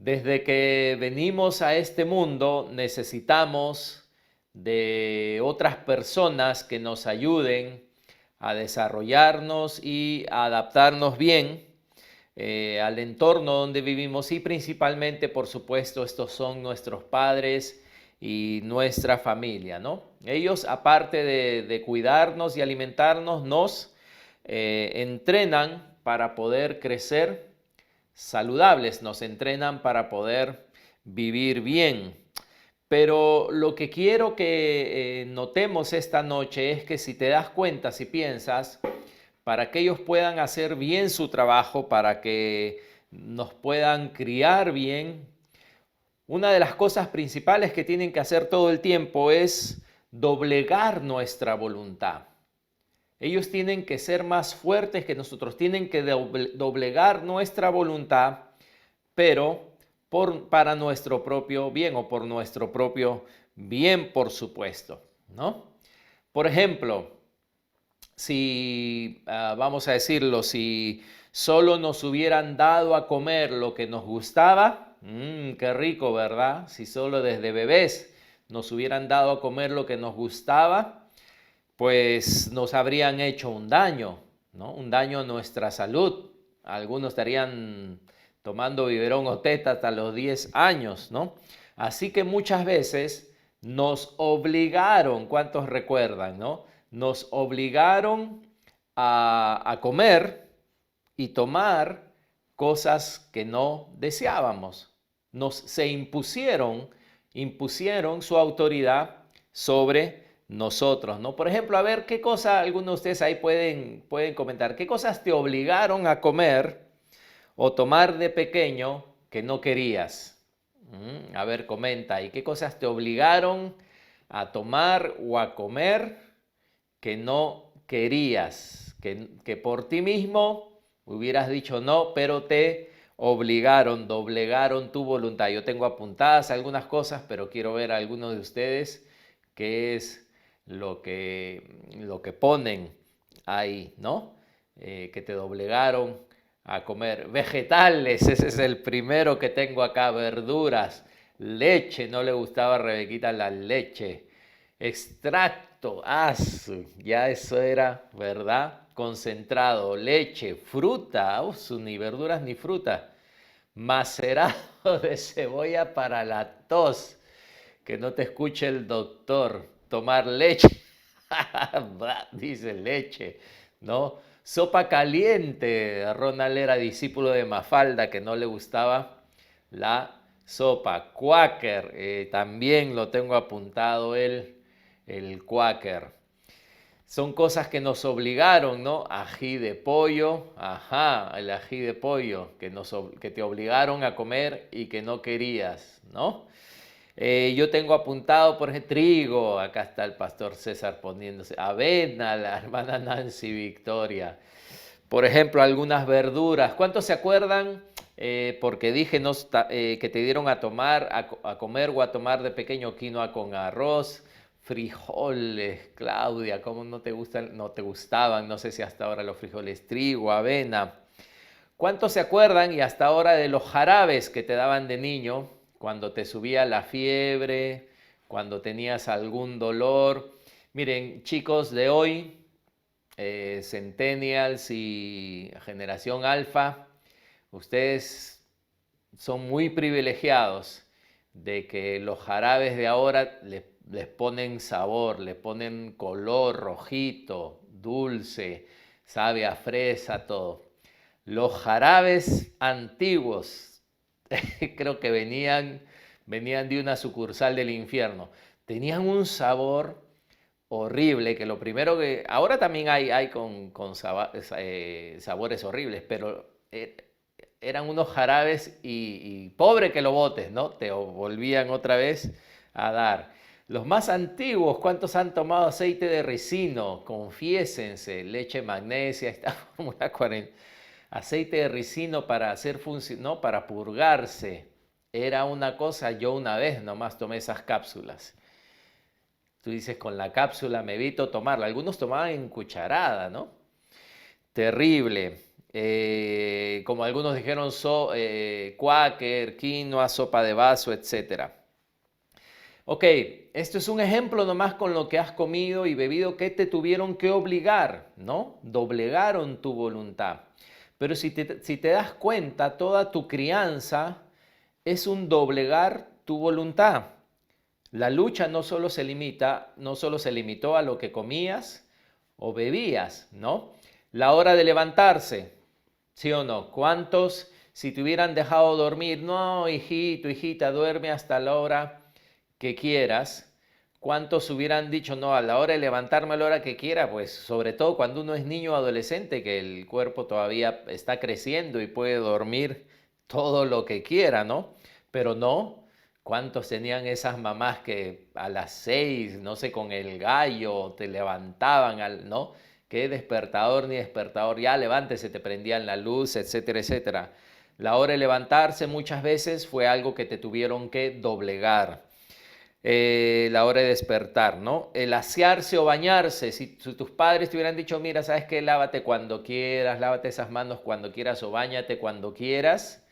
Desde que venimos a este mundo necesitamos de otras personas que nos ayuden a desarrollarnos y a adaptarnos bien al entorno donde vivimos y principalmente, por supuesto, estos son nuestros padres y nuestra familia, ¿no? Ellos, aparte de cuidarnos y alimentarnos, nos entrenan para poder crecer saludables, nos entrenan para poder vivir bien. Pero lo que quiero que notemos esta noche es que si te das cuenta, si piensas, para que ellos puedan hacer bien su trabajo, para que nos puedan criar bien, una de las cosas principales que tienen que hacer todo el tiempo es doblegar nuestra voluntad. Ellos tienen que ser más fuertes que nosotros, tienen que doblegar nuestra voluntad, pero para nuestro propio bien o por nuestro propio bien, por supuesto, ¿no? Por ejemplo, si, vamos a decirlo, si solo nos hubieran dado a comer lo que nos gustaba, qué rico, ¿verdad? Si solo desde bebés nos hubieran dado a comer lo que nos gustaba, pues nos habrían hecho un daño, ¿no? Un daño a nuestra salud. Algunos estarían tomando biberón o teta hasta los 10 años, ¿no? Así que muchas veces nos obligaron, ¿cuántos recuerdan, no? Nos obligaron a comer y tomar cosas que no deseábamos. Se impusieron su autoridad sobre nosotros, ¿no? Por ejemplo, a ver qué cosa, algunos de ustedes ahí pueden comentar, qué cosas te obligaron a comer o tomar de pequeño que no querías. A ver, comenta, ¿y qué cosas te obligaron a tomar o a comer que no querías? Que por ti mismo hubieras dicho no, pero te obligaron, doblegaron tu voluntad. Yo tengo apuntadas algunas cosas, pero quiero ver a algunos de ustedes qué es lo que ponen ahí, ¿no? Que te doblegaron a comer. Vegetales, ese es el primero que tengo acá. Verduras, leche, no le gustaba a Rebequita la leche. Extracto, ya eso era, ¿verdad? Concentrado, leche, fruta, ni verduras ni fruta. Macerado de cebolla para la tos. Que no te escuche el doctor. Tomar leche. Dice leche, ¿no? Sopa caliente. Ronald era discípulo de Mafalda, que no le gustaba la sopa. Quaker, también lo tengo apuntado el Quaker. Son cosas que nos obligaron, ¿no? Ají de pollo, ajá, el ají de pollo, que te obligaron a comer y que no querías, ¿no? Yo tengo apuntado, por ejemplo, trigo, acá está el pastor César poniéndose, avena, la hermana Nancy Victoria. Por ejemplo, algunas verduras. ¿Cuántos se acuerdan? Porque dije que te dieron a tomar, a comer o a tomar de pequeño quinoa con arroz, frijoles, Claudia, ¿cómo no te gustan? No te gustaban, no sé si hasta ahora los frijoles, trigo, avena. ¿Cuántos se acuerdan y hasta ahora de los jarabes que te daban de niño cuando te subía la fiebre, cuando tenías algún dolor? Miren, chicos de hoy, Centennials y Generación Alfa, ustedes son muy privilegiados de que los jarabes de ahora les ponen sabor, le ponen color rojito, dulce, sabe a fresa, todo. Los jarabes antiguos, creo que venían de una sucursal del infierno. Tenían un sabor horrible, que lo primero que... Ahora también hay con sabores horribles, pero eran unos jarabes y pobre que lo botes, ¿no? Te volvían otra vez a dar. Los más antiguos, ¿cuántos han tomado aceite de ricino? Confiésense, leche magnesia, esta fórmula 40. Aceite de ricino para hacer función, ¿no? Para purgarse. Era una cosa, yo una vez nomás tomé esas cápsulas. Tú dices, con la cápsula me evito tomarla. Algunos tomaban en cucharada, ¿no? Terrible. como algunos dijeron, cuáquer, quinoa, sopa de vaso, etcétera. Ok, esto es un ejemplo nomás con lo que has comido y bebido que te tuvieron que obligar, ¿no? Doblegaron tu voluntad. Pero si te das cuenta, toda tu crianza es un doblegar tu voluntad. La lucha no solo se limitó a lo que comías o bebías, ¿no? La hora de levantarse, ¿sí o no? ¿Cuántos, si te hubieran dejado dormir, no, hijito, hijita, duerme hasta la hora que quieras? ¿Cuántos hubieran dicho, no, a la hora de levantarme a la hora que quiera? Pues sobre todo cuando uno es niño o adolescente, que el cuerpo todavía está creciendo y puede dormir todo lo que quiera, ¿no? Pero no, ¿cuántos tenían esas mamás que a las 6, no sé, con el gallo te levantaban, ¿no? ¿Qué despertador ni despertador? Ya levántese, te prendían la luz, etcétera, etcétera. La hora de levantarse muchas veces fue algo que te tuvieron que doblegar. La hora de despertar, ¿no? El asearse o bañarse. Si tus padres te hubieran dicho, mira, ¿sabes qué? Lávate cuando quieras, lávate esas manos cuando quieras o báñate cuando quieras.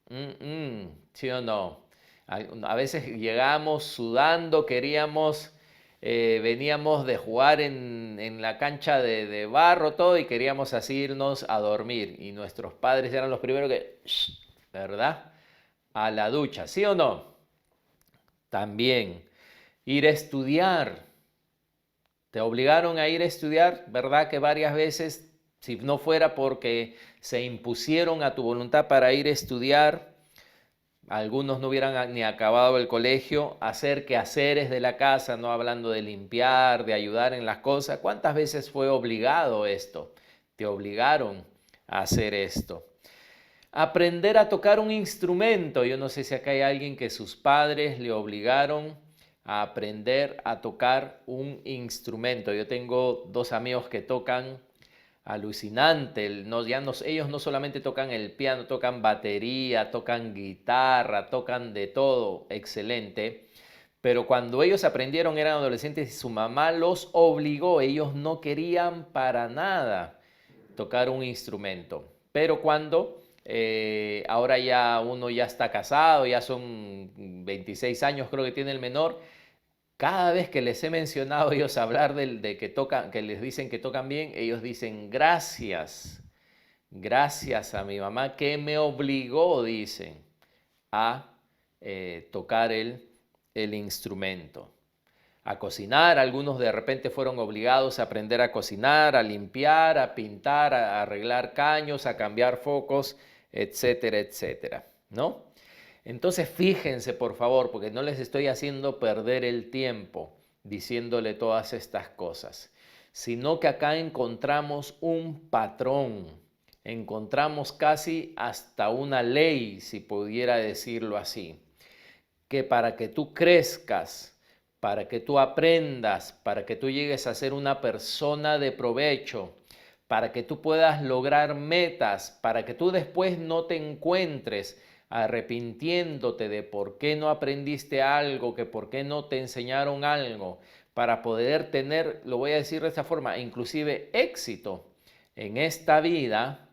¿Sí o no? A veces llegamos sudando, veníamos de jugar en la cancha de barro, todo, y queríamos así irnos a dormir. Y nuestros padres eran los primeros que, ¿verdad? A la ducha, ¿sí o no? También ir a estudiar. Te obligaron a ir a estudiar, ¿verdad? Que varias veces, si no fuera porque se impusieron a tu voluntad para ir a estudiar, algunos no hubieran ni acabado el colegio, hacer quehaceres de la casa, no hablando de limpiar, de ayudar en las cosas. ¿Cuántas veces fue obligado esto? Te obligaron a hacer esto. Aprender a tocar un instrumento. Yo no sé si acá hay alguien que sus padres le obligaron a aprender a tocar un instrumento. Yo tengo dos amigos que tocan alucinante. Ellos no solamente tocan el piano, tocan batería, tocan guitarra, tocan de todo, excelente. Pero cuando ellos aprendieron eran adolescentes y su mamá los obligó, ellos no querían para nada tocar un instrumento. Pero cuando ahora ya uno ya está casado, ya son 26 años creo que tiene el menor, cada vez que les he mencionado ellos hablar de que tocan, que les dicen que tocan bien, ellos dicen gracias, gracias a mi mamá que me obligó, dicen, a tocar el instrumento. A cocinar, algunos de repente fueron obligados a aprender a cocinar, a limpiar, a pintar, a arreglar caños, a cambiar focos, etcétera, etcétera, ¿no? Entonces fíjense por favor, porque no les estoy haciendo perder el tiempo diciéndole todas estas cosas, sino que acá encontramos un patrón, encontramos casi hasta una ley, si pudiera decirlo así, que para que tú crezcas, para que tú aprendas, para que tú llegues a ser una persona de provecho, para que tú puedas lograr metas, para que tú después no te encuentres arrepintiéndote de por qué no aprendiste algo, que por qué no te enseñaron algo, para poder tener, lo voy a decir de esta forma, inclusive éxito en esta vida,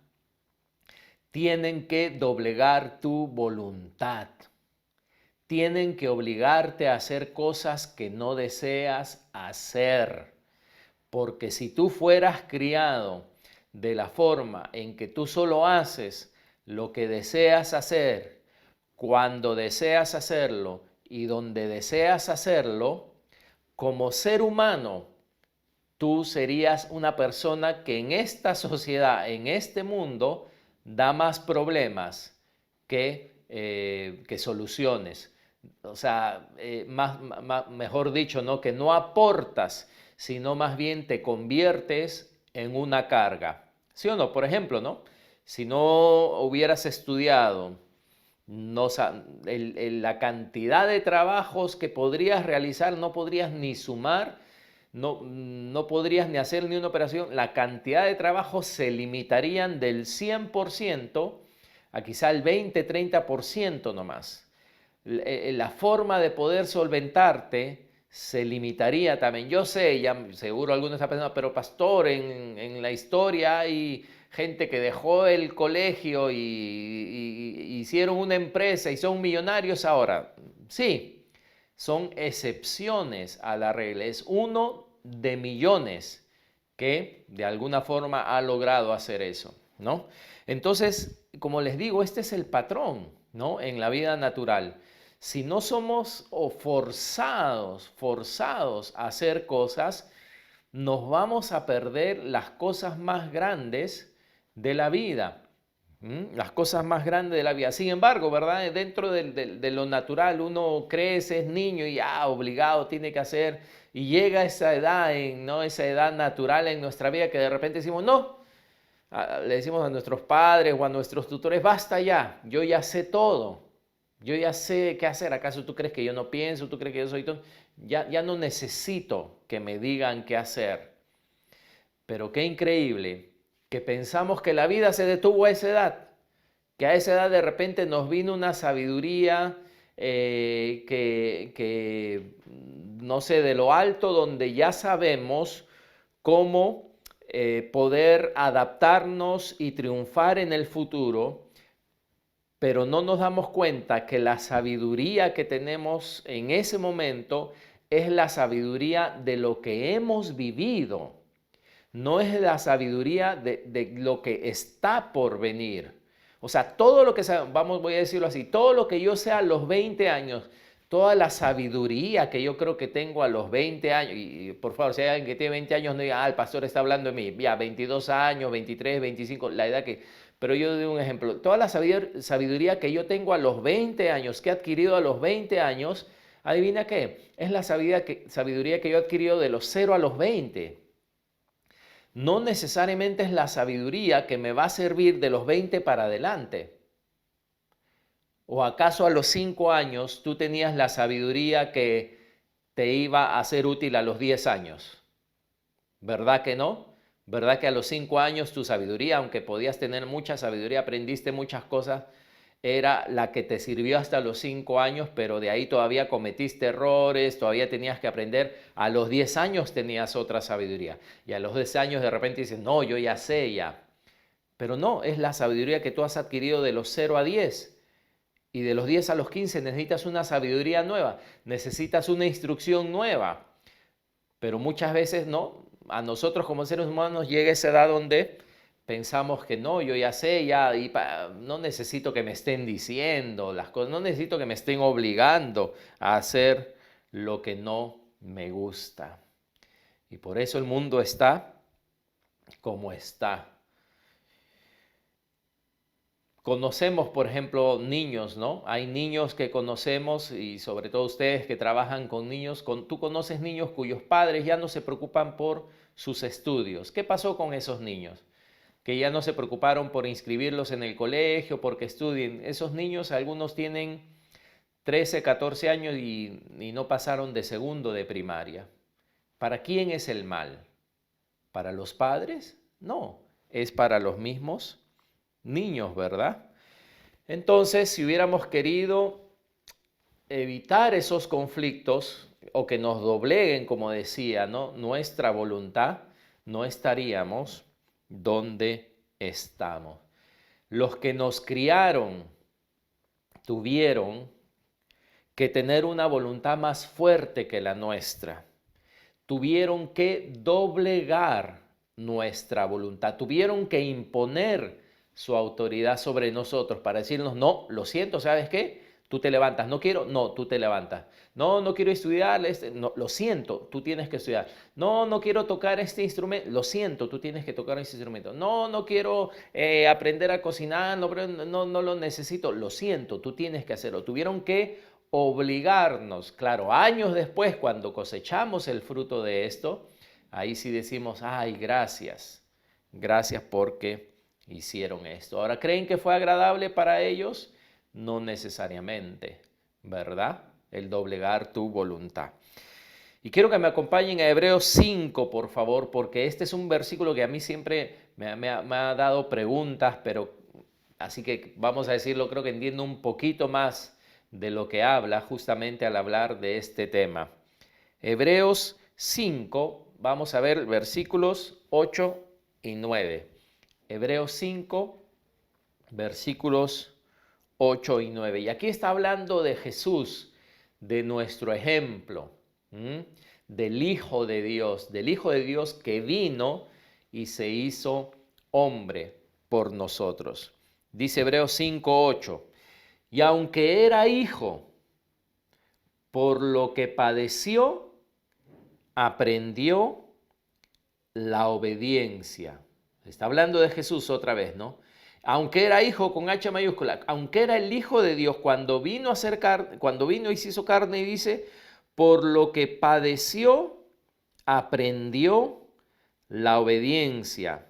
tienen que doblegar tu voluntad. Tienen que obligarte a hacer cosas que no deseas hacer. Porque si tú fueras criado de la forma en que tú solo haces lo que deseas hacer, cuando deseas hacerlo y donde deseas hacerlo, como ser humano, tú serías una persona que en esta sociedad, en este mundo, da más problemas que soluciones. O sea, mejor dicho, ¿no? Que no aportas, sino más bien te conviertes en una carga. ¿Sí o no? Por ejemplo, ¿no? Si no hubieras estudiado, no, la cantidad de trabajos que podrías realizar, no podrías ni sumar, no podrías ni hacer ni una operación, la cantidad de trabajos se limitarían del 100% a quizá el 20-30% nomás. La forma de poder solventarte se limitaría también. Yo sé, ya seguro algunos están pensando, pero pastor, en la historia hay gente que dejó el colegio y hicieron una empresa y son millonarios ahora. Sí, son excepciones a la regla. Es uno de millones que de alguna forma ha logrado hacer eso, ¿no? Entonces, como les digo, este es el patrón, ¿no? En la vida natural. Si no somos forzados a hacer cosas, nos vamos a perder las cosas más grandes de la vida. Las cosas más grandes de la vida. Sin embargo, ¿verdad? Dentro de lo natural, uno crece, es niño y obligado tiene que hacer. Y llega esa edad, ¿no? Esa edad natural en nuestra vida que de repente decimos, no, le decimos a nuestros padres o a nuestros tutores, basta ya, yo ya sé todo. Yo ya sé qué hacer. ¿Acaso tú crees que yo no pienso? ¿Tú crees que yo soy tonto? Ya no necesito que me digan qué hacer. Pero qué increíble que pensamos que la vida se detuvo a esa edad, que a esa edad de repente nos vino una sabiduría no sé, de lo alto, donde ya sabemos cómo poder adaptarnos y triunfar en el futuro, pero no nos damos cuenta que la sabiduría que tenemos en ese momento es la sabiduría de lo que hemos vivido. No es la sabiduría de lo que está por venir. O sea, todo lo que, voy a decirlo así, todo lo que yo sé a los 20 años, toda la sabiduría que yo creo que tengo a los 20 años, y por favor, si hay alguien que tiene 20 años, no diga, el pastor está hablando de mí, ya, 22 años, 23, 25, la edad que... Pero yo doy un ejemplo, toda la sabiduría que yo tengo a los 20 años, que he adquirido a los 20 años, adivina qué, es la sabiduría que yo he adquirido de los 0 a los 20. No necesariamente es la sabiduría que me va a servir de los 20 para adelante. ¿O acaso a los 5 años tú tenías la sabiduría que te iba a ser útil a los 10 años? ¿Verdad que no? ¿Verdad que a los 5 años tu sabiduría, aunque podías tener mucha sabiduría, aprendiste muchas cosas, era la que te sirvió hasta los 5 años, pero de ahí todavía cometiste errores, todavía tenías que aprender? A los 10 años tenías otra sabiduría y a los 10 años de repente dices, no, yo ya sé ya. Pero no, es la sabiduría que tú has adquirido de los 0 a 10. Y de los 10 a los 15 necesitas una sabiduría nueva, necesitas una instrucción nueva. Pero muchas veces no, a nosotros como seres humanos llega esa edad donde pensamos que no, yo ya sé, no necesito que me estén diciendo las cosas, no necesito que me estén obligando a hacer lo que no me gusta. Y por eso el mundo está como está. Conocemos, por ejemplo, niños, ¿no? Hay niños que conocemos y sobre todo ustedes que trabajan con niños, tú conoces niños cuyos padres ya no se preocupan por sus estudios. ¿Qué pasó con esos niños? Que ya no se preocuparon por inscribirlos en el colegio, porque estudien. Esos niños, algunos tienen 13, 14 años y no pasaron de segundo de primaria. ¿Para quién es el mal? ¿Para los padres? No, es para los mismos niños, ¿verdad? Entonces, si hubiéramos querido evitar esos conflictos o que nos dobleguen, como decía, ¿no? Nuestra voluntad, no estaríamos donde estamos. Los que nos criaron tuvieron que tener una voluntad más fuerte que la nuestra. Tuvieron que doblegar nuestra voluntad, tuvieron que imponer su autoridad sobre nosotros para decirnos, no, lo siento, ¿sabes qué? Tú te levantas, no quiero, no, tú te levantas. No, no quiero estudiar, no, lo siento, tú tienes que estudiar. No, no quiero tocar este instrumento, lo siento, tú tienes que tocar este instrumento. No, no quiero aprender a cocinar, no lo necesito, lo siento, tú tienes que hacerlo. Tuvieron que obligarnos, claro, años después, cuando cosechamos el fruto de esto, ahí sí decimos, ay, gracias, gracias porque hicieron esto. Ahora, ¿creen que fue agradable para ellos? No necesariamente, ¿verdad? El doblegar tu voluntad. Y quiero que me acompañen a Hebreos 5, por favor, porque este es un versículo que a mí siempre me ha dado preguntas, pero así que vamos a decirlo, creo que entiendo un poquito más de lo que habla justamente al hablar de este tema. Hebreos 5, vamos a ver versículos 8 y 9. Hebreos 5, versículos 8 y 9. Y aquí está hablando de Jesús, de nuestro ejemplo, del Hijo de Dios que vino y se hizo hombre por nosotros. Dice Hebreos 5, 8. Y aunque era hijo, por lo que padeció, aprendió la obediencia. Está hablando de Jesús otra vez, ¿no? Aunque era hijo con H mayúscula, aunque era el Hijo de Dios, cuando vino a ser cuando vino y se hizo carne, y dice, por lo que padeció, aprendió la obediencia,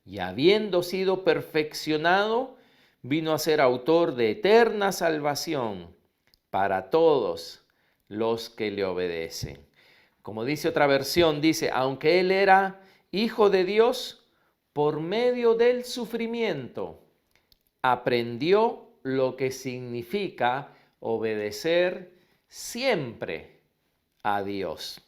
y habiendo sido perfeccionado, vino a ser autor de eterna salvación para todos los que le obedecen. Como dice otra versión, dice, aunque él era hijo de Dios, por medio del sufrimiento, aprendió lo que significa obedecer siempre a Dios.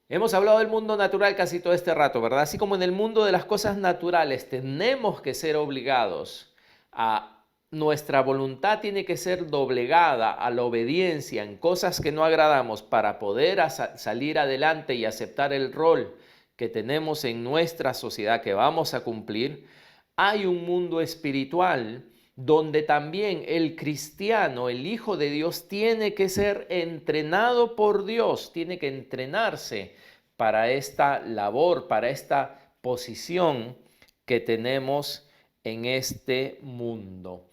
Hemos hablado del mundo natural casi todo este rato, ¿verdad? Así como en el mundo de las cosas naturales tenemos que ser obligados a nuestra voluntad tiene que ser doblegada a la obediencia en cosas que no agradamos para poder salir adelante y aceptar el rol que tenemos en nuestra sociedad que vamos a cumplir. Hay un mundo espiritual donde también el cristiano, el Hijo de Dios, tiene que ser entrenado por Dios, tiene que entrenarse para esta labor, para esta posición que tenemos en este mundo.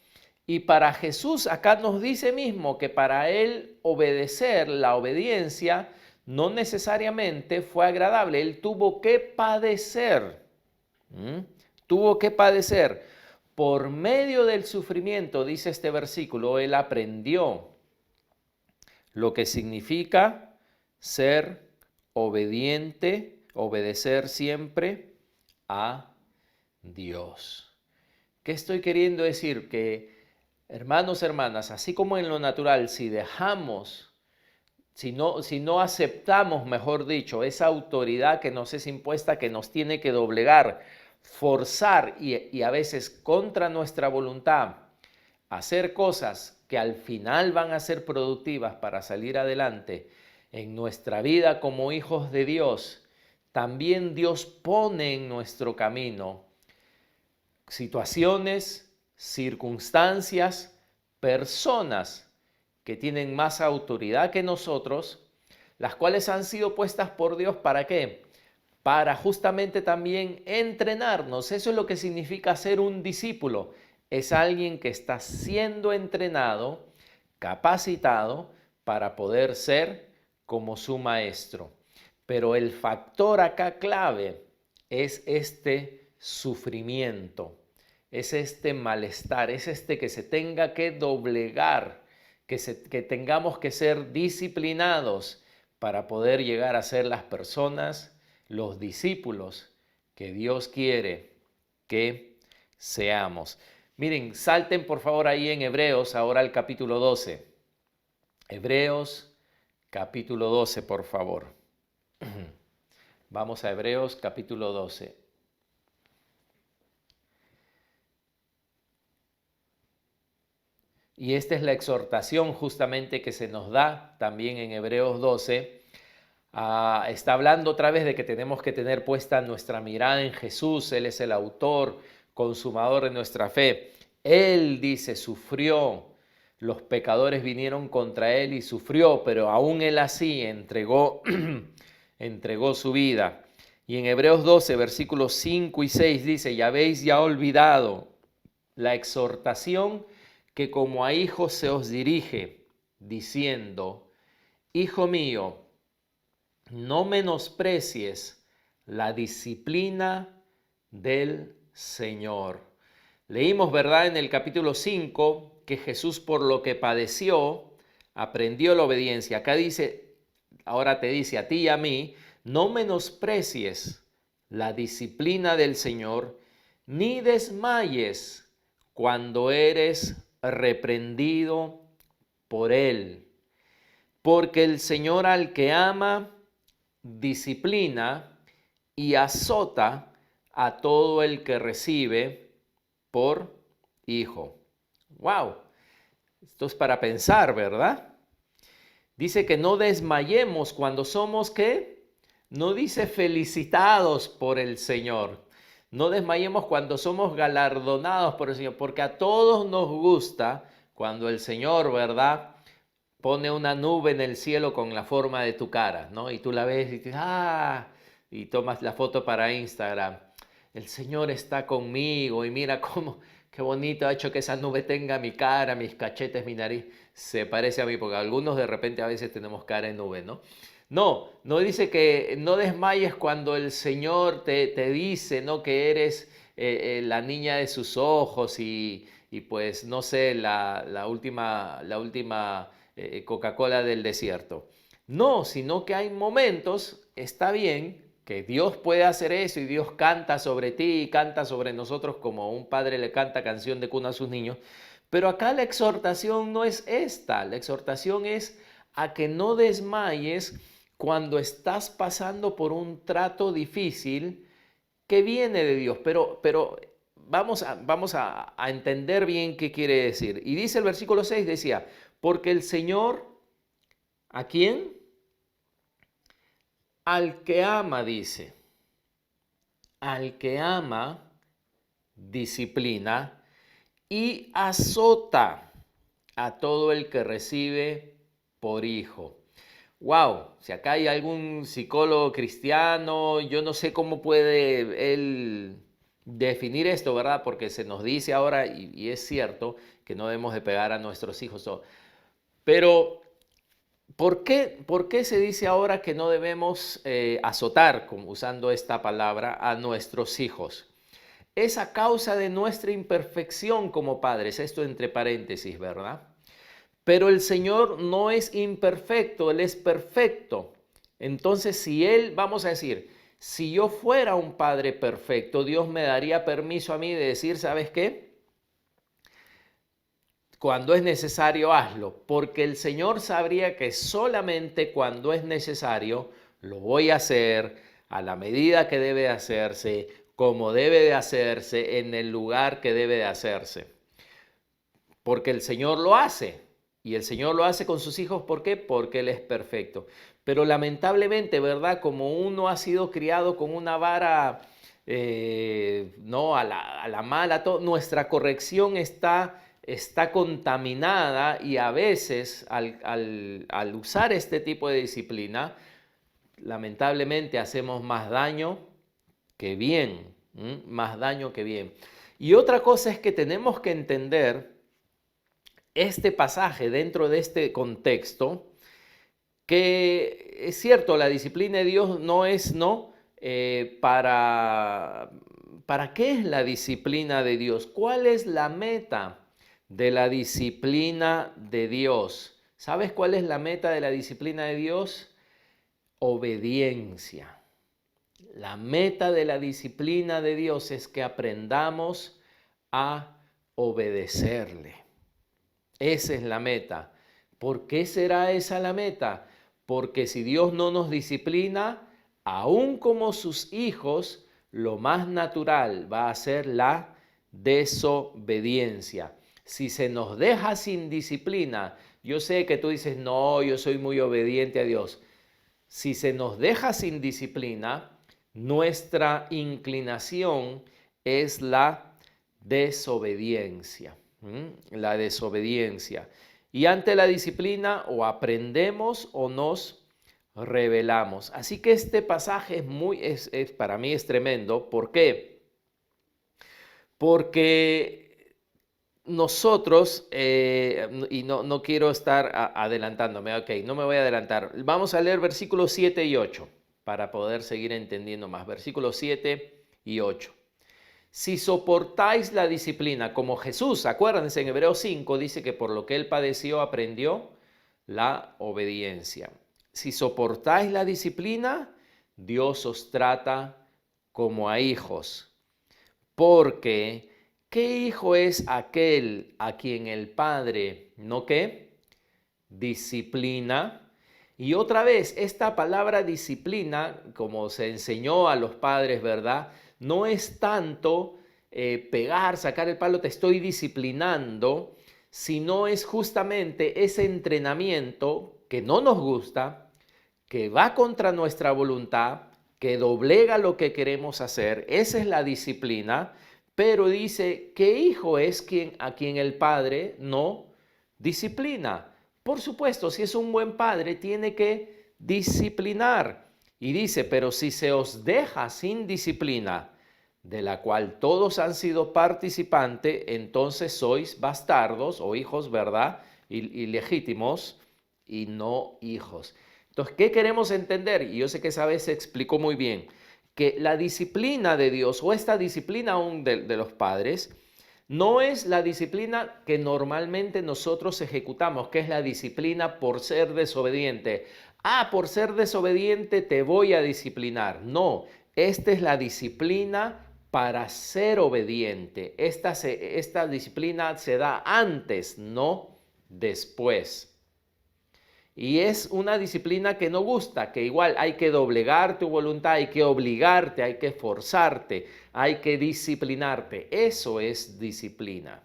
Y para Jesús acá nos dice mismo que para él obedecer, la obediencia no necesariamente fue agradable. Él tuvo que padecer. Tuvo que padecer. Por medio del sufrimiento, dice este versículo, él aprendió lo que significa ser obediente, obedecer siempre a Dios. ¿Qué estoy queriendo decir? Que hermanos, hermanas, así como en lo natural, si dejamos, si no aceptamos, mejor dicho, esa autoridad que nos es impuesta, que nos tiene que doblegar, forzar y a veces contra nuestra voluntad, hacer cosas que al final van a ser productivas para salir adelante en nuestra vida como hijos de Dios, también Dios pone en nuestro camino situaciones, circunstancias, personas que tienen más autoridad que nosotros, las cuales han sido puestas por Dios, ¿para qué? Para justamente también entrenarnos. Eso es lo que significa ser un discípulo. Es alguien que está siendo entrenado, capacitado para poder ser como su maestro. Pero el factor acá clave es este sufrimiento, es este malestar, es este que se tenga que doblegar, que tengamos que ser disciplinados para poder llegar a ser las personas, los discípulos que Dios quiere que seamos. Miren, salten por favor ahí en Hebreos, ahora al capítulo 12. Hebreos capítulo 12, por favor. Vamos a Hebreos capítulo 12. Y esta es la exhortación justamente que se nos da también en Hebreos 12. Está hablando otra vez de que tenemos que tener puesta nuestra mirada en Jesús. Él es el autor, consumador de nuestra fe. Él, dice, sufrió. Los pecadores vinieron contra él y sufrió, pero aún él así entregó su vida. Y en Hebreos 12, versículos 5 y 6 dice, y habéis ya olvidado la exhortación que como a hijos se os dirige, diciendo, Hijo mío, no menosprecies la disciplina del Señor. Leímos, ¿verdad?, en el capítulo 5 que Jesús por lo que padeció aprendió la obediencia. Acá dice, ahora te dice a ti y a mí, no menosprecies la disciplina del Señor, ni desmayes cuando eres reprendido por Él. Porque el Señor al que ama, disciplina y azota a todo el que recibe por hijo. ¡Wow! Esto es para pensar, ¿verdad? Dice que no desmayemos cuando somos, ¿qué? No dice felicitados por el Señor. No desmayemos cuando somos galardonados por el Señor, porque a todos nos gusta cuando el Señor, ¿verdad?, pone una nube en el cielo con la forma de tu cara, ¿no? Y tú la ves y dices, ¡ah! Y tomas la foto para Instagram. El Señor está conmigo y mira cómo, qué bonito ha hecho que esa nube tenga mi cara, mis cachetes, mi nariz. Se parece a mí, porque algunos de repente a veces tenemos cara en nube, ¿no? No, no dice que no desmayes cuando el Señor te dice, ¿no?, que eres la niña de sus ojos y pues, no sé, la última Coca-Cola del desierto. No, sino que hay momentos, está bien, que Dios puede hacer eso y Dios canta sobre ti y canta sobre nosotros como un padre le canta canción de cuna a sus niños. Pero acá la exhortación no es esta, la exhortación es a que no desmayes cuando estás pasando por un trato difícil que viene de Dios. Pero vamos a entender bien qué quiere decir. Y dice el versículo 6, decía, porque el Señor, ¿a quién? Al que ama, dice. Al que ama, disciplina y azota a todo el que recibe por hijo. Wow, si acá hay algún psicólogo cristiano, yo no sé cómo puede él definir esto, ¿verdad? Porque se nos dice ahora, y es cierto, que no debemos de pegar a nuestros hijos. Pero ¿por qué se dice ahora que no debemos azotar, usando esta palabra, a nuestros hijos? Es a causa de nuestra imperfección como padres, esto entre paréntesis, ¿verdad? Pero el Señor no es imperfecto, Él es perfecto. Entonces, si Él, vamos a decir, si yo fuera un padre perfecto, Dios me daría permiso a mí de decir, ¿sabes qué? Cuando es necesario, hazlo, porque el Señor sabría que solamente cuando es necesario lo voy a hacer a la medida que debe de hacerse, como debe de hacerse, en el lugar que debe de hacerse. Porque el Señor lo hace. Y el Señor lo hace con sus hijos, ¿por qué? Porque Él es perfecto. Pero lamentablemente, ¿verdad? Como uno ha sido criado con una vara, no, a la mala, nuestra corrección está contaminada y a veces al usar este tipo de disciplina, lamentablemente hacemos más daño que bien, más daño que bien. Y otra cosa es que tenemos que entender este pasaje dentro de este contexto, que es cierto, la disciplina de Dios no es, ¿no? ¿Para qué es la disciplina de Dios? ¿Cuál es la meta de la disciplina de Dios? ¿Sabes cuál es la meta de la disciplina de Dios? Obediencia. La meta de la disciplina de Dios es que aprendamos a obedecerle. Esa es la meta. ¿Por qué será esa la meta? Porque si Dios no nos disciplina, aún como sus hijos, lo más natural va a ser la desobediencia. Si se nos deja sin disciplina, yo sé que tú dices, no, yo soy muy obediente a Dios. Si se nos deja sin disciplina, nuestra inclinación es la desobediencia. La desobediencia. Y ante la disciplina o aprendemos o nos rebelamos. Así que este pasaje para mí es tremendo. ¿Por qué? Porque nosotros, y no quiero estar adelantándome, ok, no me voy a adelantar. Vamos a leer versículos 7 y 8 para poder seguir entendiendo más. Versículos 7 y 8. Si soportáis la disciplina, como Jesús, acuérdense, en Hebreos 5 dice que por lo que él padeció aprendió la obediencia. Si soportáis la disciplina, Dios os trata como a hijos. Porque, ¿qué hijo es aquel a quien el Padre, no qué? Disciplina Y otra vez, esta palabra disciplina, como se enseñó a los padres, ¿verdad? No es tanto pegar, sacar el palo, te estoy disciplinando, sino es justamente ese entrenamiento que no nos gusta, que va contra nuestra voluntad, que doblega lo que queremos hacer. Esa es la disciplina, pero dice, ¿qué hijo es a quien el padre no disciplina? Por supuesto, si es un buen padre, tiene que disciplinar. Y dice, pero si se os deja sin disciplina, de la cual todos han sido participantes, entonces sois bastardos o hijos, ¿verdad? Ilegítimos y no hijos. Entonces, ¿qué queremos entender? Y yo sé que esa vez se explicó muy bien, que la disciplina de Dios o esta disciplina aún de los padres no es la disciplina que normalmente nosotros ejecutamos, que es la disciplina por ser desobediente. Ah, por ser desobediente te voy a disciplinar. No, esta es la disciplina para ser obediente. Esta disciplina se da antes, no después. Y es una disciplina que no gusta, que igual hay que doblegar tu voluntad, hay que obligarte, hay que forzarte, hay que disciplinarte. Eso es disciplina.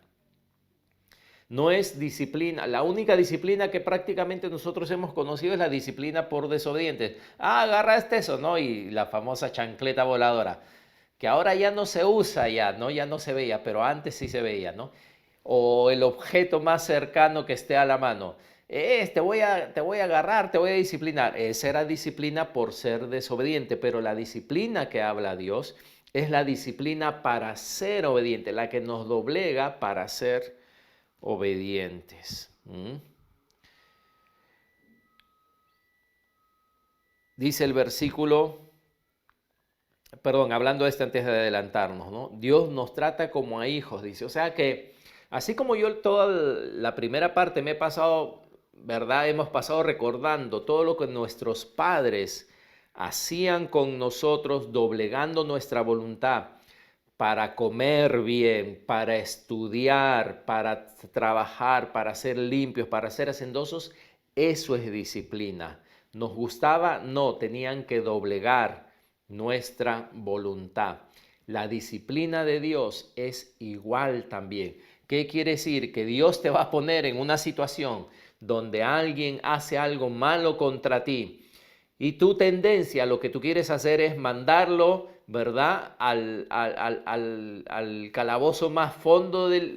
No es disciplina. La única disciplina que prácticamente nosotros hemos conocido es la disciplina por desobedientes. Ah, agarraste eso, ¿no? Y la famosa chancleta voladora, que ahora ya no se usa ya, ¿no? Ya no se veía, pero antes sí se veía, ¿no? O el objeto más cercano que esté a la mano. Te voy a agarrar, te voy a disciplinar. Esa era disciplina por ser desobediente, pero la disciplina que habla Dios es la disciplina para ser obediente, la que nos doblega para ser obedientes. Dice el versículo, perdón, hablando de este antes de adelantarnos, ¿no? Dios nos trata como a hijos, dice. O sea que, así como yo toda la primera parte me he pasado, ¿verdad? Hemos pasado recordando todo lo que nuestros padres hacían con nosotros, doblegando nuestra voluntad para comer bien, para estudiar, para trabajar, para ser limpios, para ser hacendosos. Eso es disciplina. ¿Nos gustaba? No, tenían que doblegar nuestra voluntad. La disciplina de Dios es igual también. ¿Qué quiere decir? Que Dios te va a poner en una situación donde alguien hace algo malo contra ti y tu tendencia, lo que tú quieres hacer es mandarlo, ¿verdad? Al calabozo más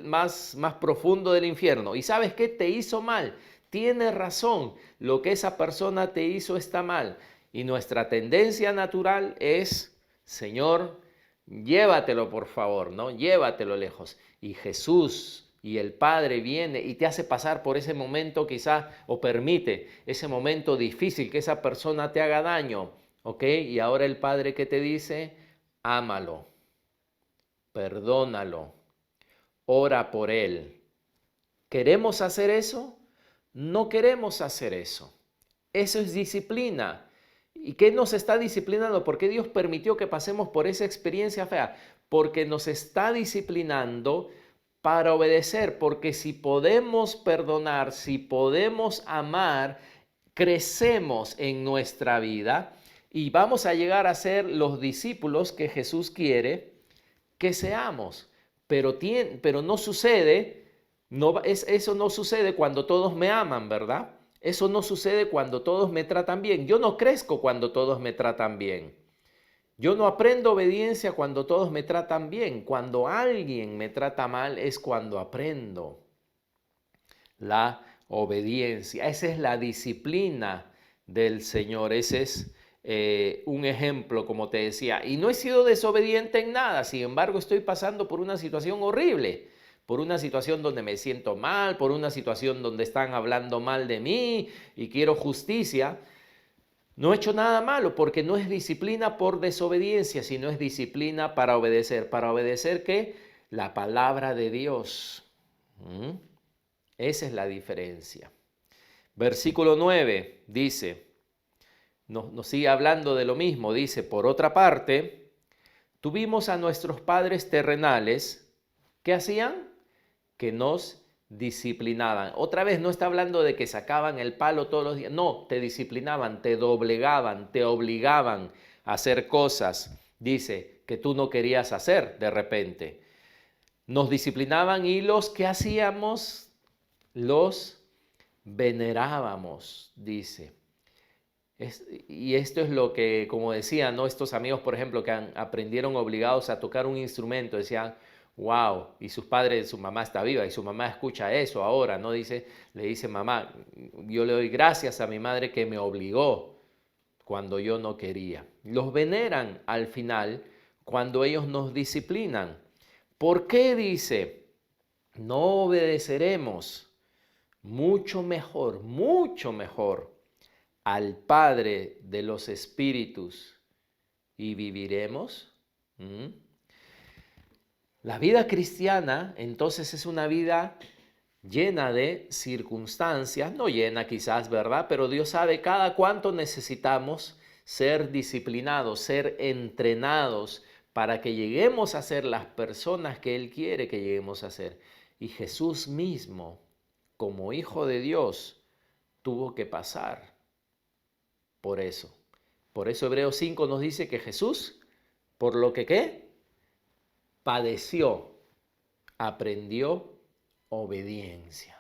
más profundo del infierno. ¿Y sabes qué? Te hizo mal. Tienes razón. Lo que esa persona te hizo está mal. Y nuestra tendencia natural es, Señor, llévatelo por favor, ¿no? Llévatelo lejos. Y Jesús y el Padre viene y te hace pasar por ese momento quizá, o permite ese momento difícil que esa persona te haga daño, ¿ok? Y ahora el Padre que te dice, ámalo, perdónalo, ora por él. ¿Queremos hacer eso? No queremos hacer eso. Eso es disciplina. ¿Y qué nos está disciplinando? ¿Por qué Dios permitió que pasemos por esa experiencia fea? Porque nos está disciplinando para obedecer, porque si podemos perdonar, si podemos amar, crecemos en nuestra vida y vamos a llegar a ser los discípulos que Jesús quiere que seamos. Pero no sucede, eso no sucede cuando todos me aman, ¿verdad? Eso no sucede cuando todos me tratan bien. Yo no crezco cuando todos me tratan bien. Yo no aprendo obediencia cuando todos me tratan bien. Cuando alguien me trata mal es cuando aprendo la obediencia. Esa es la disciplina del Señor. Ese es un ejemplo, como te decía. Y no he sido desobediente en nada. Sin embargo, estoy pasando por una situación horrible. Por una situación donde me siento mal, por una situación donde están hablando mal de mí y quiero justicia. No he hecho nada malo porque no es disciplina por desobediencia, sino es disciplina para obedecer. ¿Para obedecer qué? La palabra de Dios. Esa es la diferencia. Versículo 9 dice, nos sigue hablando de lo mismo. Dice, por otra parte, tuvimos a nuestros padres terrenales, ¿qué hacían? Que nos disciplinaban. Otra vez no está hablando de que sacaban el palo todos los días. No, te disciplinaban, te doblegaban, te obligaban a hacer cosas, dice, que tú no querías hacer de repente. Nos disciplinaban y los que hacíamos, los venerábamos, dice. Y esto es lo que, como decía, ¿no? Estos amigos, por ejemplo, que aprendieron obligados a tocar un instrumento, decían, wow, y sus padres, su mamá está viva y su mamá escucha eso ahora, ¿no? Dice, le dice, mamá, yo le doy gracias a mi madre que me obligó cuando yo no quería. Los veneran al final cuando ellos nos disciplinan. ¿Por qué dice? No obedeceremos mucho mejor al Padre de los Espíritus y viviremos. La vida cristiana entonces es una vida llena de circunstancias, no llena quizás, ¿verdad? Pero Dios sabe cada cuánto necesitamos ser disciplinados, ser entrenados para que lleguemos a ser las personas que Él quiere que lleguemos a ser. Y Jesús mismo, como Hijo de Dios, tuvo que pasar por eso. Por eso Hebreos 5 nos dice que Jesús, por lo que ¿qué? Padeció, aprendió obediencia.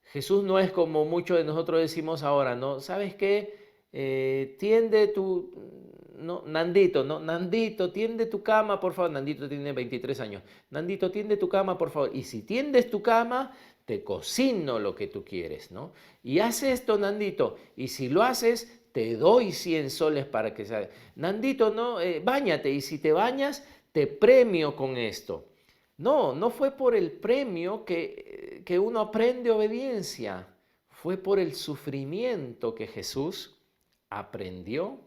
Jesús no es como muchos de nosotros decimos ahora, ¿no? ¿Sabes qué? Tiende tu... No, Nandito, ¿no? Nandito, tiende tu cama, por favor. Nandito tiene 23 años. Nandito, tiende tu cama, por favor. Y si tiendes tu cama, te cocino lo que tú quieres, ¿no? Y haz esto, Nandito. Y si lo haces, te doy 100 soles para que salga. Nandito, no, báñate. Y si te bañas, te premio con esto. No, no fue por el premio que uno aprende obediencia. Fue por el sufrimiento que Jesús aprendió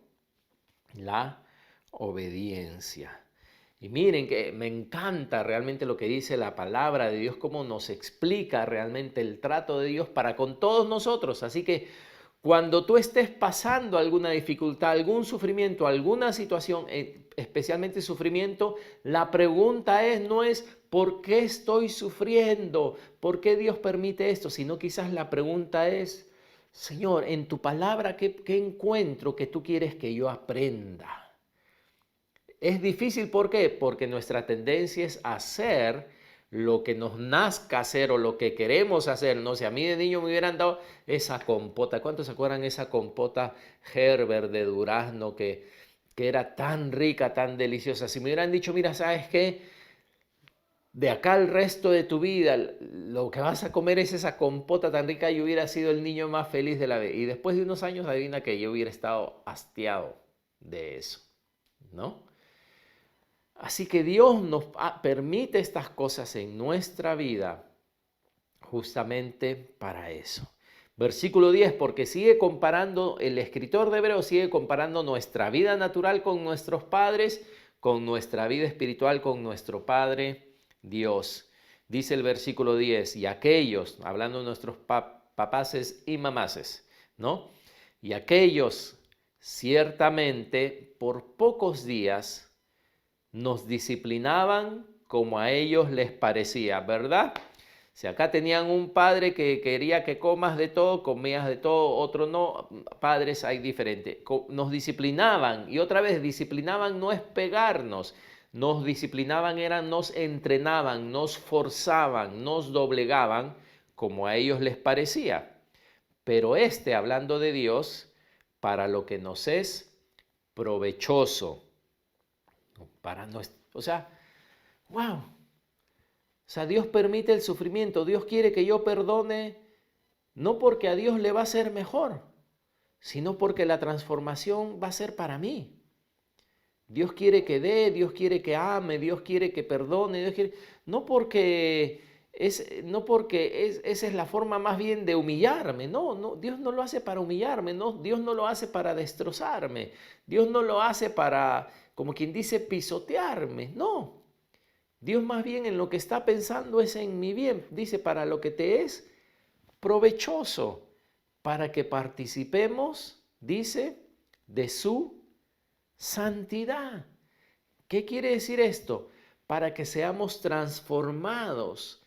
la obediencia. Y miren que me encanta realmente lo que dice la palabra de Dios, cómo nos explica realmente el trato de Dios para con todos nosotros. Así que cuando tú estés pasando alguna dificultad, algún sufrimiento, alguna situación, especialmente sufrimiento, la pregunta no es ¿por qué estoy sufriendo? ¿Por qué Dios permite esto? Sino quizás la pregunta es, Señor, en tu palabra, ¿qué encuentro que tú quieres que yo aprenda? Es difícil, ¿por qué? Porque nuestra tendencia es hacer lo que nos nazca hacer o lo que queremos hacer. No sé, a mí de niño me hubieran dado esa compota. ¿Cuántos se acuerdan esa compota Herbert de durazno que era tan rica, tan deliciosa? Si me hubieran dicho, mira, ¿sabes qué? De acá el resto de tu vida, lo que vas a comer es esa compota tan rica, yo hubiera sido el niño más feliz de la vida. Y después de unos años, adivina que yo hubiera estado hastiado de eso, ¿no? Así que Dios nos permite estas cosas en nuestra vida justamente para eso. Versículo 10, porque sigue comparando, el escritor de Hebreos sigue comparando nuestra vida natural con nuestros padres, con nuestra vida espiritual con nuestro Padre Dios. Dice el versículo 10, y aquellos, hablando de nuestros papaces y mamaces, ¿no? Y aquellos ciertamente por pocos días nos disciplinaban como a ellos les parecía, ¿verdad? Si acá tenían un padre que quería que comas de todo, comías de todo, otro no, padres hay diferentes. Nos disciplinaban, y otra vez, disciplinaban no es pegarnos, nos disciplinaban nos entrenaban, nos forzaban, nos doblegaban como a ellos les parecía. Pero hablando de Dios, para lo que nos es provechoso. O sea, wow. O sea, Dios permite el sufrimiento. Dios quiere que yo perdone, no porque a Dios le va a ser mejor, sino porque la transformación va a ser para mí. Dios quiere que dé, Dios quiere que ame, Dios quiere que perdone, Dios quiere... No porque esa es la forma más bien de humillarme. No, no, Dios no lo hace para humillarme, no, Dios no lo hace para destrozarme, Dios no lo hace para, como quien dice, pisotearme. No, Dios más bien en lo que está pensando es en mi bien. Dice, para lo que te es provechoso, para que participemos, dice, de su santidad. ¿Qué quiere decir esto? Para que seamos transformados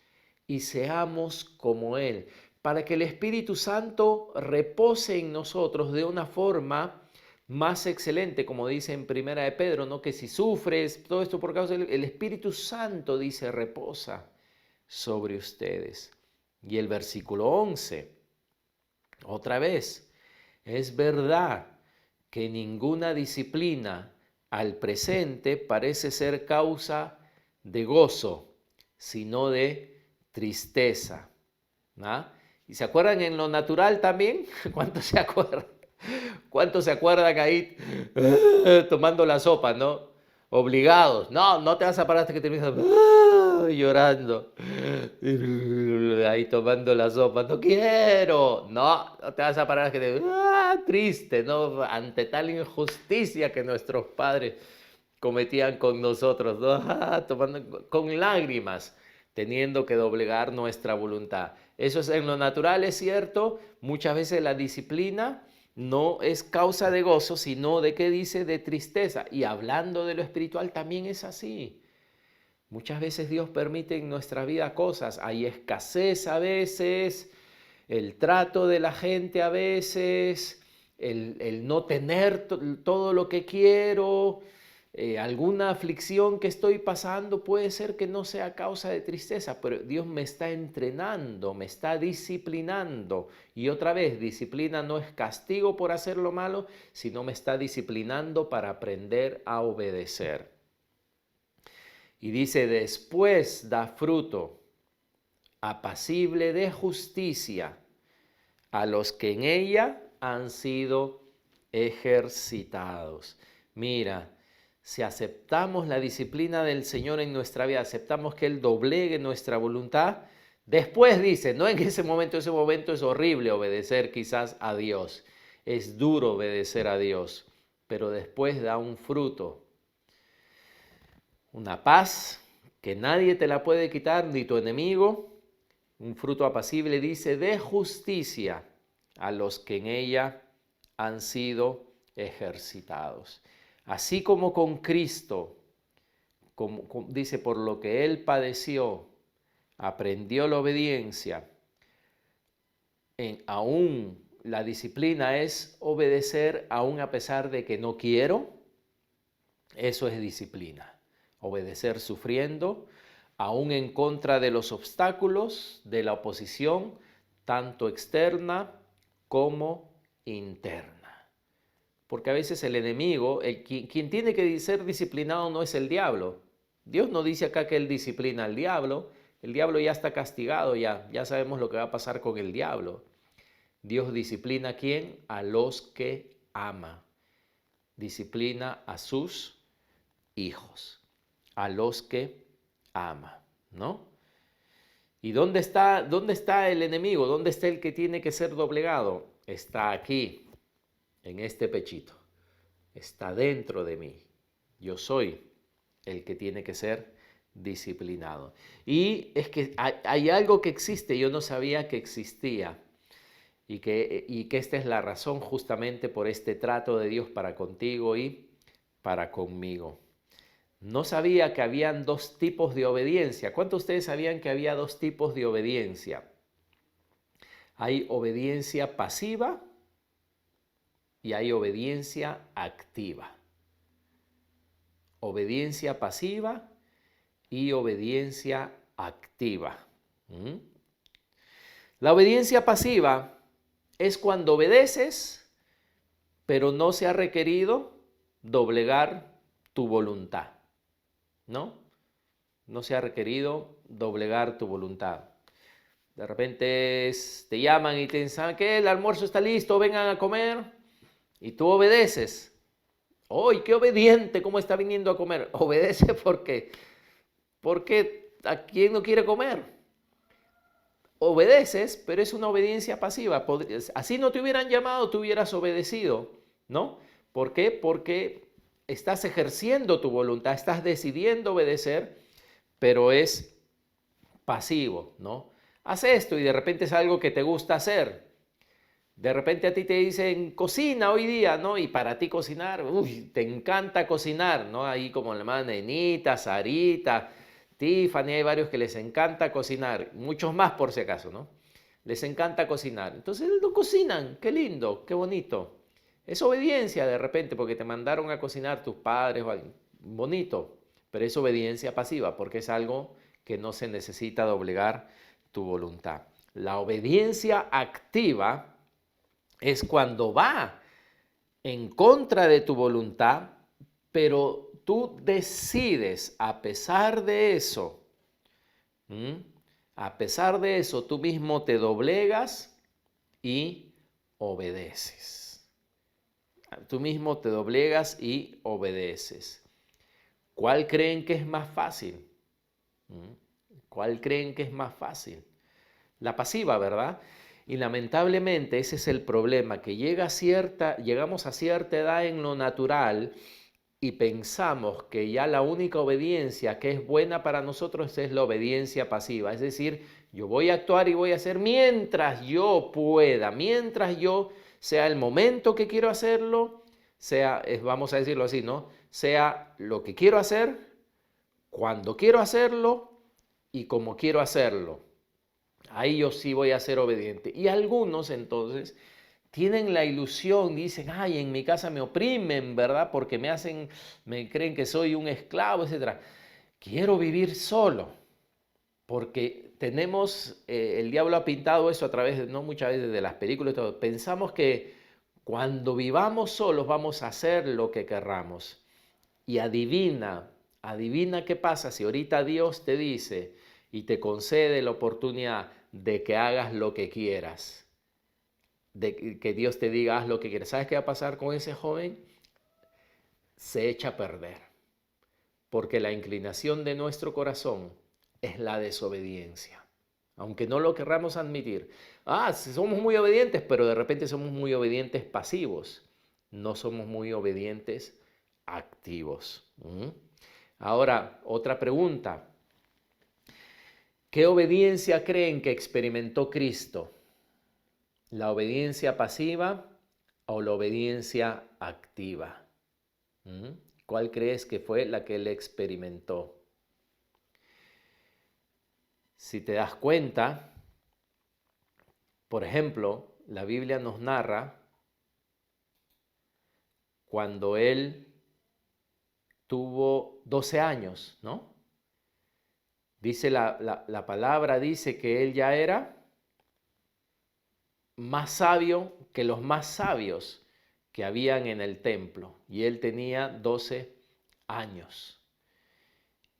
y seamos como Él, para que el Espíritu Santo repose en nosotros de una forma más excelente, como dice en Primera de Pedro, ¿no? Que si sufres, todo esto por causa del Espíritu Santo, dice, reposa sobre ustedes. Y el versículo 11, otra vez, es verdad que ninguna disciplina al presente parece ser causa de gozo, sino de tristeza, ¿no? ¿Y se acuerdan en lo natural también? ¿Cuántos se acuerdan? ¿Cuántos se acuerdan ahí tomando la sopa, no? Obligados. No, no te vas a parar hasta que termines llorando. Ahí tomando la sopa. No quiero. No, no te vas a parar hasta que triste, ¿no? Ante tal injusticia que nuestros padres cometían con nosotros, ¿no? Tomando con lágrimas, teniendo que doblegar nuestra voluntad. Eso es en lo natural, es cierto. Muchas veces la disciplina no es causa de gozo, sino de, ¿qué dice? De tristeza. Y hablando de lo espiritual también es así. Muchas veces Dios permite en nuestra vida cosas. Hay escasez a veces, el trato de la gente a veces, el no tener todo lo que quiero, alguna aflicción que estoy pasando puede ser que no sea causa de tristeza, pero Dios me está entrenando, me está disciplinando. Y otra vez, disciplina no es castigo por hacer lo malo, sino me está disciplinando para aprender a obedecer. Y dice, después da fruto apacible de justicia a los que en ella han sido ejercitados. Mira, si aceptamos la disciplina del Señor en nuestra vida, aceptamos que Él doblegue nuestra voluntad, después dice, no en ese momento es horrible obedecer quizás a Dios, es duro obedecer a Dios, pero después da un fruto, una paz que nadie te la puede quitar, ni tu enemigo, un fruto apacible, dice, de justicia a los que en ella han sido ejercitados. Así como con Cristo, dice, por lo que Él padeció, aprendió la obediencia, aún la disciplina es obedecer aún a pesar de que no quiero, eso es disciplina. Obedecer sufriendo, aún en contra de los obstáculos, de la oposición, tanto externa como interna. Porque a veces el enemigo, quien tiene que ser disciplinado no es el diablo. Dios no dice acá que Él disciplina al diablo. El diablo ya está castigado, ya sabemos lo que va a pasar con el diablo. Dios disciplina ¿a quién? A los que ama. Disciplina a sus hijos, a los que ama, ¿no? ¿Y dónde está el enemigo? ¿Dónde está el que tiene que ser doblegado? Está aquí, en este pechito. Está dentro de mí. Yo soy el que tiene que ser disciplinado. Y es que hay algo que existe, yo no sabía que existía. Y que esta es la razón justamente por este trato de Dios para contigo y para conmigo. No sabía que habían dos tipos de obediencia. ¿Cuántos de ustedes sabían que había dos tipos de obediencia? Hay obediencia pasiva y hay obediencia activa. Obediencia pasiva y obediencia activa. La obediencia pasiva es cuando obedeces, pero no se ha requerido doblegar tu voluntad. ¿No? No se ha requerido doblegar tu voluntad. De repente te llaman y te dicen, ¿saben qué? El almuerzo está listo, vengan a comer. Y tú obedeces. ¡Ay, qué obediente! ¿Cómo está viniendo a comer? Obedece porque ¿a quién no quiere comer? Obedeces, pero es una obediencia pasiva. Así no te hubieran llamado, tú hubieras obedecido, ¿no? ¿Por qué? Porque estás ejerciendo tu voluntad, estás decidiendo obedecer, pero es pasivo, ¿no? Haz esto y de repente es algo que te gusta hacer. De repente a ti te dicen, cocina hoy día, ¿no? Y para ti cocinar, uy, te encanta cocinar, ¿no? Ahí como la hermana Nenita, Sarita, Tiffany, hay varios que les encanta cocinar, muchos más por si acaso, ¿no? Les encanta cocinar. Entonces lo cocinan, qué lindo, qué bonito. Es obediencia de repente porque te mandaron a cocinar tus padres o alguien. Bonito, pero es obediencia pasiva porque es algo que no se necesita doblegar tu voluntad. La obediencia activa es cuando va en contra de tu voluntad, pero tú decides a pesar de eso, a pesar de eso, tú mismo te doblegas y obedeces. Tú mismo te doblegas y obedeces. ¿Cuál creen que es más fácil? ¿Cuál creen que es más fácil? La pasiva, ¿verdad? Y lamentablemente ese es el problema, que llegamos a cierta edad en lo natural y pensamos que ya la única obediencia que es buena para nosotros es la obediencia pasiva. Es decir, yo voy a actuar y voy a hacer mientras yo pueda, mientras yo sea el momento que quiero hacerlo, vamos a decirlo así, ¿no? Sea lo que quiero hacer, cuando quiero hacerlo y como quiero hacerlo. Ahí yo sí voy a ser obediente. Y algunos entonces tienen la ilusión, dicen, ay, en mi casa me oprimen, ¿verdad? Porque me creen que soy un esclavo, etc. Quiero vivir solo, porque el diablo ha pintado eso a través de, no muchas veces de las películas y todo. Pensamos que cuando vivamos solos vamos a hacer lo que querramos. Y adivina qué pasa si ahorita Dios te dice y te concede la oportunidad de que hagas lo que quieras, de que Dios te diga haz lo que quieras. ¿Sabes qué va a pasar con ese joven? Se echa a perder, porque la inclinación de nuestro corazón es la desobediencia, aunque no lo querramos admitir. Somos muy obedientes, pero de repente somos muy obedientes pasivos, no somos muy obedientes activos. Ahora, otra pregunta. ¿Qué obediencia creen que experimentó Cristo? ¿La obediencia pasiva o la obediencia activa? ¿Cuál crees que fue la que él experimentó? Si te das cuenta, por ejemplo, la Biblia nos narra cuando él tuvo 12 años, ¿no? Dice la palabra, dice que él ya era más sabio que los más sabios que habían en el templo. Y él tenía 12 años.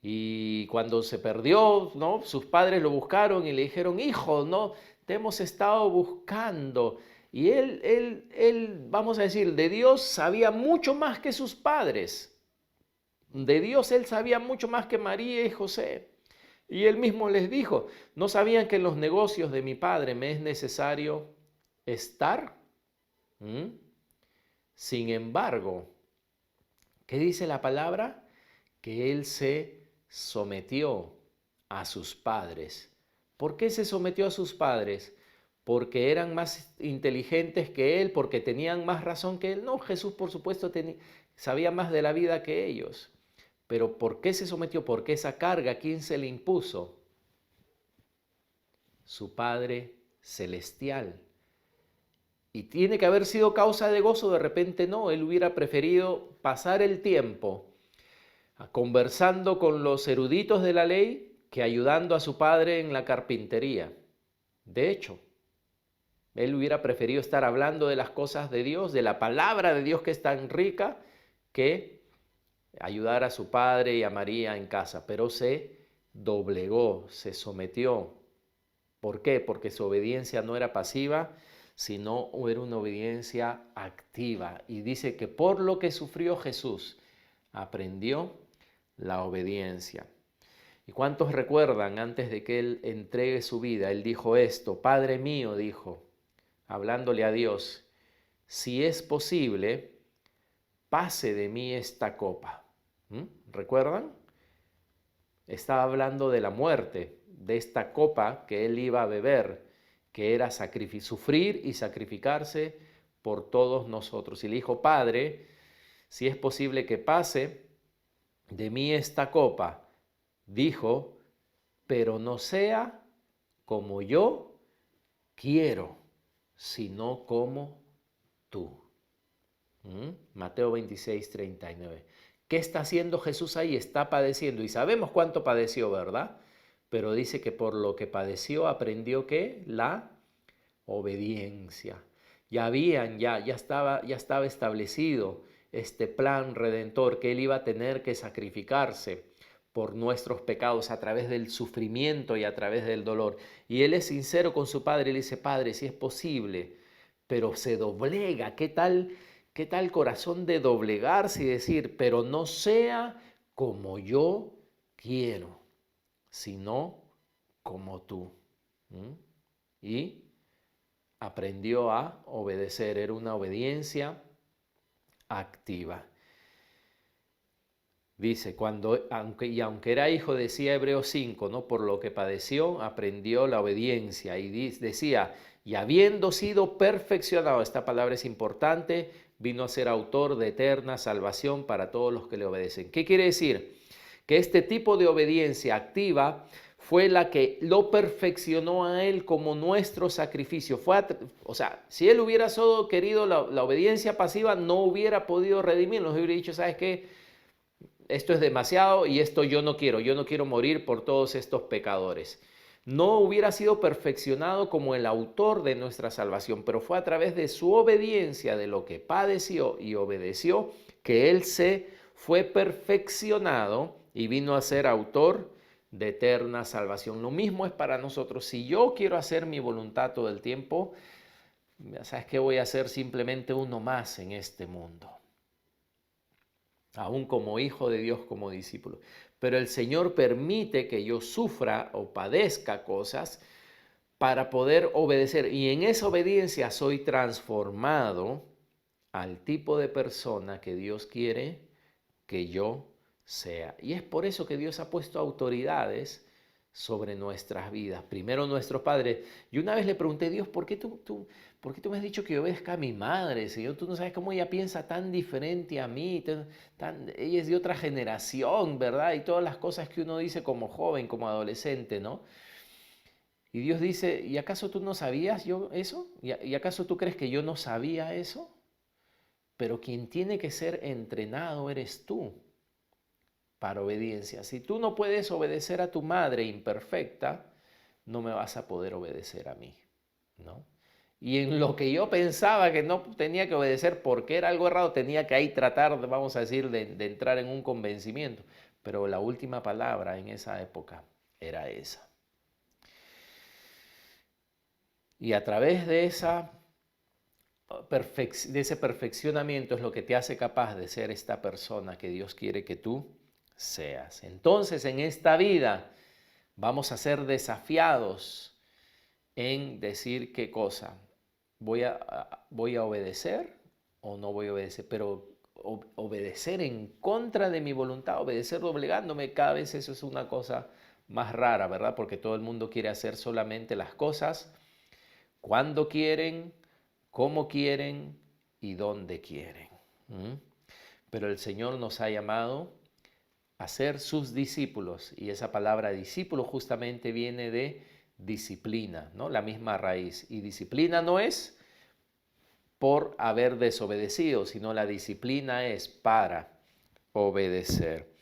Y cuando se perdió, ¿no? Sus padres lo buscaron y le dijeron, hijo, ¿no? Te hemos estado buscando. Y él, vamos a decir, de Dios sabía mucho más que sus padres. De Dios él sabía mucho más que María y José. Y él mismo les dijo, ¿no sabían que en los negocios de mi padre me es necesario estar? Sin embargo, ¿qué dice la palabra? Que él se sometió a sus padres. ¿Por qué se sometió a sus padres? Porque eran más inteligentes que él, porque tenían más razón que él. No, Jesús por supuesto sabía más de la vida que ellos. Pero ¿por qué se sometió? Porque esa carga, ¿quién se le impuso? Su Padre Celestial. Y tiene que haber sido causa de gozo, de repente no, él hubiera preferido pasar el tiempo conversando con los eruditos de la ley que ayudando a su padre en la carpintería. De hecho, él hubiera preferido estar hablando de las cosas de Dios, de la palabra de Dios que es tan rica, que ayudar a su padre y a María en casa, pero se doblegó, se sometió. ¿Por qué? Porque su obediencia no era pasiva, sino era una obediencia activa. Y dice que por lo que sufrió Jesús, aprendió la obediencia. ¿Y cuántos recuerdan antes de que él entregue su vida? Él dijo esto, Padre mío, dijo, hablándole a Dios, si es posible, pase de mí esta copa. ¿Recuerdan? Estaba hablando de la muerte, de esta copa que él iba a beber, que era sufrir y sacrificarse por todos nosotros. Y le dijo, Padre, si es posible que pase de mí esta copa, dijo, pero no sea como yo quiero, sino como tú. Mateo 26:39. ¿Qué está haciendo Jesús ahí? Está padeciendo. Y sabemos cuánto padeció, ¿verdad? Pero dice que por lo que padeció aprendió ¿qué? La obediencia. Ya estaba establecido este plan redentor, que Él iba a tener que sacrificarse por nuestros pecados a través del sufrimiento y a través del dolor. Y Él es sincero con su Padre y le dice, Padre, si es posible, pero se doblega. Qué tal corazón de doblegarse y decir, pero no sea como yo quiero, sino como tú? Y aprendió a obedecer, era una obediencia activa. Dice, aunque era hijo, decía Hebreos 5, ¿no? Por lo que padeció, aprendió la obediencia. Y decía, y habiendo sido perfeccionado, esta palabra es importante, vino a ser autor de eterna salvación para todos los que le obedecen. ¿Qué quiere decir? Que este tipo de obediencia activa fue la que lo perfeccionó a Él como nuestro sacrificio. O sea, si Él hubiera solo querido la obediencia pasiva, no hubiera podido redimirnos. Hubiera dicho, ¿sabes qué? Esto es demasiado y esto yo no quiero morir por todos estos pecadores. No hubiera sido perfeccionado como el autor de nuestra salvación, pero fue a través de su obediencia, de lo que padeció y obedeció, que Él se fue perfeccionado y vino a ser autor de eterna salvación. Lo mismo es para nosotros. Si yo quiero hacer mi voluntad todo el tiempo, ¿sabes qué? Voy a ser simplemente uno más en este mundo, aún como hijo de Dios, como discípulo. Pero el Señor permite que yo sufra o padezca cosas para poder obedecer. Y en esa obediencia soy transformado al tipo de persona que Dios quiere que yo sea. Y es por eso que Dios ha puesto autoridades sobre nuestras vidas. Primero nuestros padres. Y una vez le pregunté, Dios, ¿por qué tú me has dicho que obedezca a mi madre, Señor? Tú no sabes cómo ella piensa tan diferente a mí. Ella es de otra generación, ¿verdad? Y todas las cosas que uno dice como joven, como adolescente, ¿no? Y Dios dice, ¿y acaso tú no sabías yo eso? ¿Y acaso tú crees que yo no sabía eso? Pero quien tiene que ser entrenado eres tú para obediencia. Si tú no puedes obedecer a tu madre imperfecta, no me vas a poder obedecer a mí, ¿no? Y en lo que yo pensaba que no tenía que obedecer porque era algo errado, tenía que ahí tratar, vamos a decir, de entrar en un convencimiento. Pero la última palabra en esa época era esa. Y a través de ese perfeccionamiento es lo que te hace capaz de ser esta persona que Dios quiere que tú seas. Entonces, en esta vida vamos a ser desafiados en decir qué cosa. ¿Voy a obedecer o no voy a obedecer? Pero obedecer en contra de mi voluntad, obedecer doblegándome, cada vez eso es una cosa más rara, ¿verdad? Porque todo el mundo quiere hacer solamente las cosas cuando quieren, cómo quieren y dónde quieren. Pero el Señor nos ha llamado a ser sus discípulos, y esa palabra discípulo justamente viene de disciplina, ¿no? La misma raíz. Y disciplina no es por haber desobedecido, sino la disciplina es para obedecer.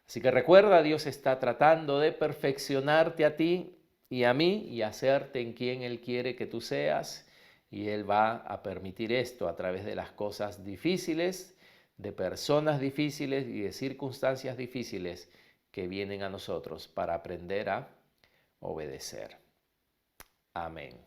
Así que recuerda, Dios está tratando de perfeccionarte a ti y a mí y hacerte en quien Él quiere que tú seas. Y Él va a permitir esto a través de las cosas difíciles, de personas difíciles y de circunstancias difíciles que vienen a nosotros para aprender a obedecer. Amén.